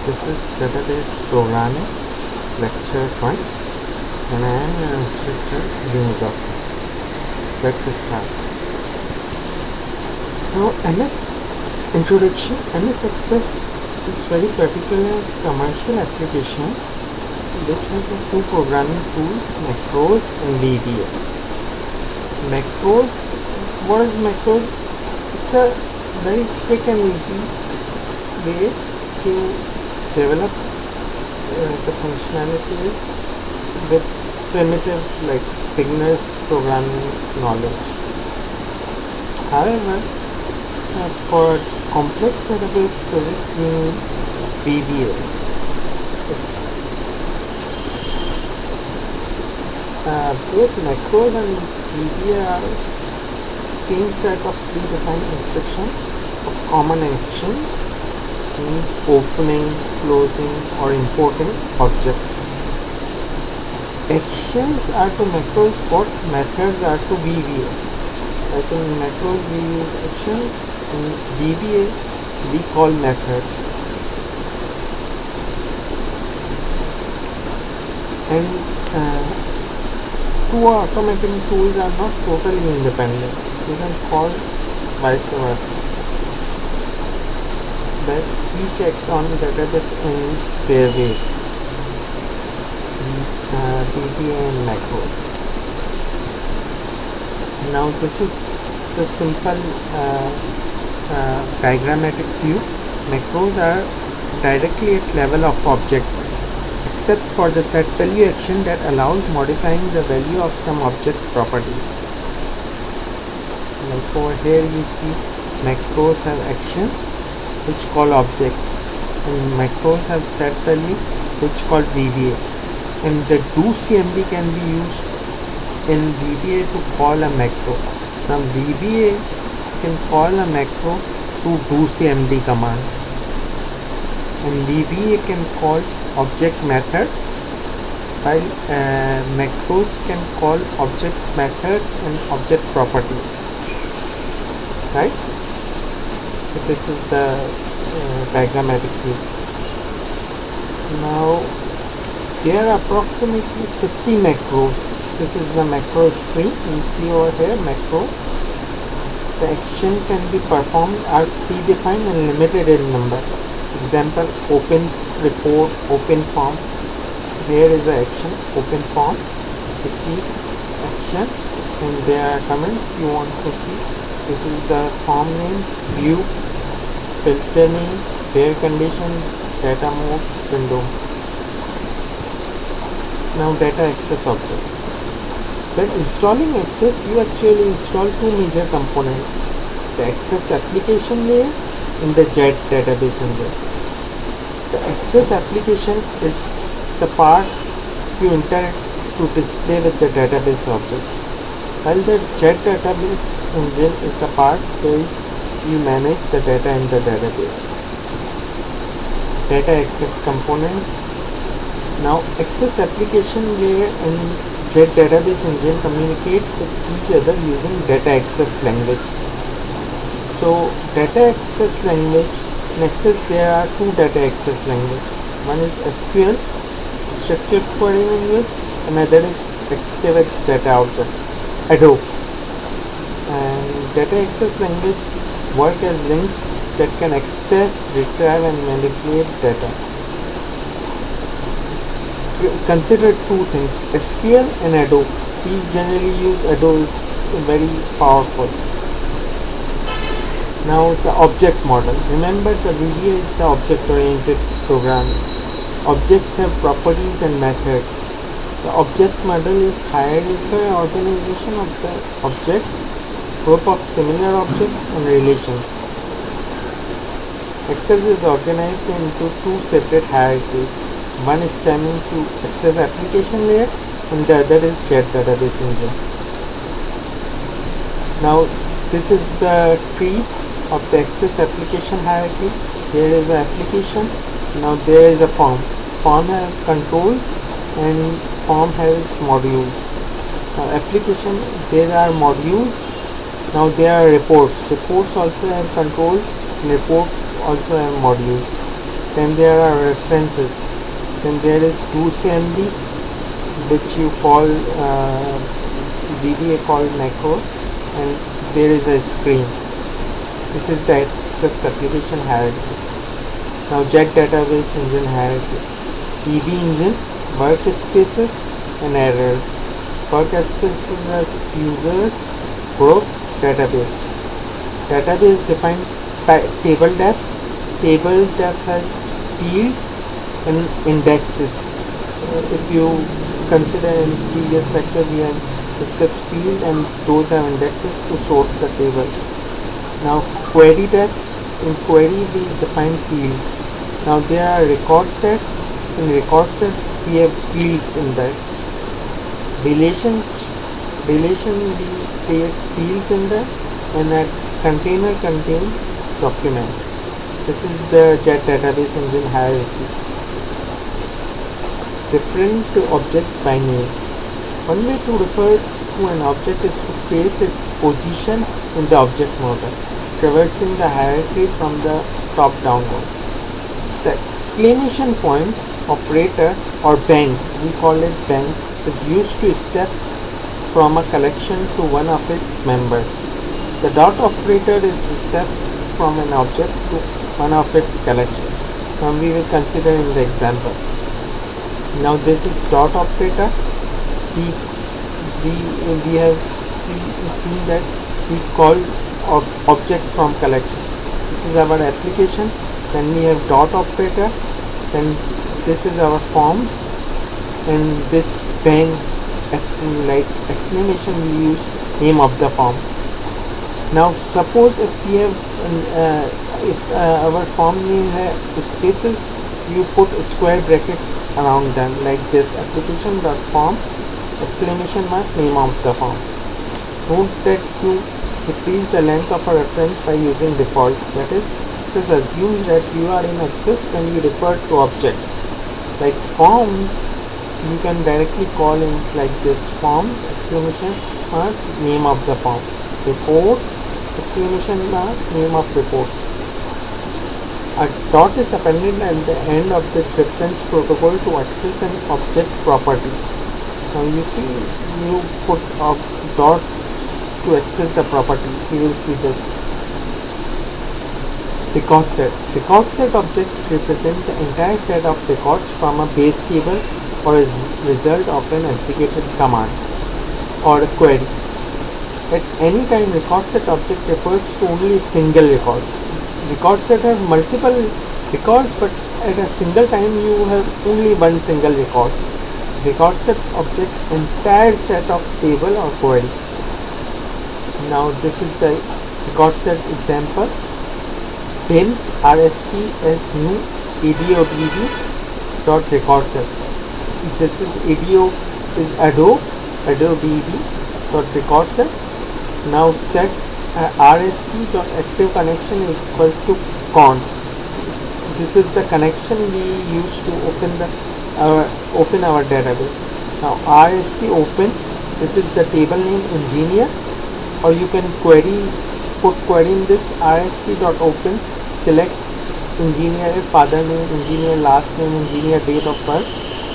This is database programming lecture 1 and I am your instructor Yunusa. Let's start. Now MS introduction. MS Access is very particular commercial application which has a two programming tools, macros and VBA. Macros, what is macros? It's a very quick and easy way to develop the functionality with primitive like beginners programming knowledge. However, for complex database project we need VBA. Both macros and VBA are same set of predefined instructions of common actions, means opening, closing or importing objects. Actions are to macros what methods are to VBA. Like in macros we use actions, in VBA we call methods. And two automating tools are not totally independent. You can call vice versa. But each act on database in their ways, VBA and macros. Now this is the simple diagrammatic view. Macros are directly at level of object, except for the set value action that allows modifying the value of some object properties. Like over here you see macros have actions which call objects, and macros have set value which called VBA, and the do CMD can be used in VBA to call a macro. Now VBA can call a macro through do CMD command, and VBA can call object methods, while macros can call object methods and object properties, right? So this is the diagrammatic view. Now there are approximately 50 macros. This is the macro screen. You see over here macro. The action can be performed are predefined and limited in number. Example, open report, open form. Here is the action, open form. You see action, and there are comments you want to see. This is the form name, view, filter name, where condition, data mode, window. Now data access objects. When installing access, you actually install two major components: the access application layer and the JET database engine. The access application is the part you interact to display with the database object, while the JET database engine is the part where you manage the data in the database. Data access components. Now access application layer and JET database engine communicate with each other using data access language. So data access language, in Access there are two data access language. One is SQL, structured query language, another is ActiveX data objects, Hadoop. And data access language work as links that can access, retrieve and manipulate data. Consider two things, SQL and Hadoop. We generally use Hadoop, it's very powerful. Now the object model. Remember the VBA is the object oriented programming. Objects have properties and methods. The object model is hierarchical organization of the objects, group of similar objects and relations. Access is organized into two separate hierarchies. One is stemming to access application layer and the other is JET database engine. Now this is the tree of the access application hierarchy. Here is the application. Now there is a form. Form has controls and form has modules. Now application, there are modules. Now there are reports. Reports also have controls and reports also have modules. Then there are references. Then there is 2CMD, which you call VBA called macro, and there is a screen. This is the access application hierarchy. Now Jet database engine hierarchy. EB engine, workspaces and errors. Workspaces are users, group, database. Database defined table depth. Table depth has fields and indexes. If you consider in previous lecture we have discussed field and those are indexes to sort the table. Now query depth, in query we define fields. Now there are record sets. In record sets we have fields in that. Relation we create fields in that, and that container contains documents. This is the Jet database engine hierarchy. Different object by name. One way to refer to an object is to trace its position in the object model, traversing the hierarchy from the top downward. The exclamation point operator or bank, we call it bank, is used to step from a collection to one of its members. The dot operator is a step from an object to one of its collection. Now we will consider in the example. Now this is dot operator. We have seen that we call object from collection. This is our application. Then we have dot operator. Then this is our forms, and this bang like exclamation we use name of the form. Now suppose if we have our form name has spaces, you put square brackets around them like this: application dot form exclamation mark name of the form. Note that you decrease the length of a reference by using defaults. That is, this assumes that you are in access when you refer to objects. Like forms, you can directly call in like this: forms exclamation mark name of the form. Reports exclamation mark name of report. A dot is appended at the end of this reference protocol to access an object property. Now you see, you put a dot to access the property. You will see this. Record set. Record set object represents the entire set of records from a base table or as result of an executed command or a query. At any time, record set object refers to only a single record. Record set has multiple records, but at a single time you have only one single record. Record set object entire set of table or query. Now this is the record set example. Bin rst as new adodb dot record set. This is ado is adodb dot record set. Now set rst dot active connection equals to con. This is the connection we use to open our database. Now rst open, this is the table name engineer, or you can put query in this rst dot open, select engineer father name, engineer last name, engineer date of birth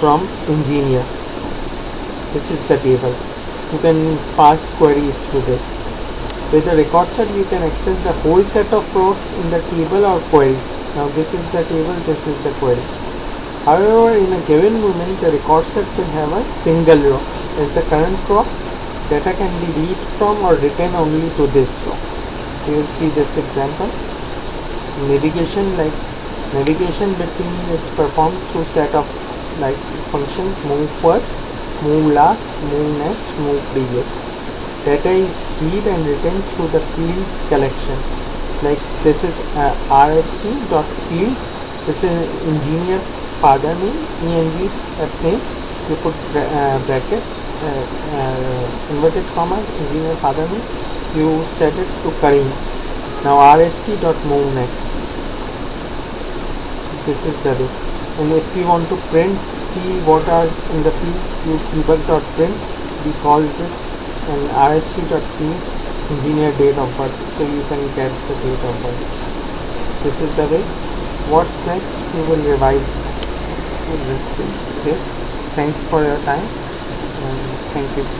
from engineer. This is the table. You can pass query through this. With the record set you can access the whole set of rows in the table or query. Now this is the table, this is the query. However, in a given moment the record set will have a single row. As the current row, data can be read from or written only to this row. You will see this example. Navigation between is performed through set of like functions: move first, move last, move next, move previous. Data is read and written through the fields collection. Like this is rst dot fields. This is engineer father name, eng f name. You put brackets, inverted commas, engineer father name. You set it to Karim. Now rst dot move next. This is the way. And if you want to print, see what are in the fields, you debug dot print. We call this and rst dot fields engineer date of birth, so you can get the date of birth. This is the way. What's next? We will revise this. Thanks for your time, and thank you.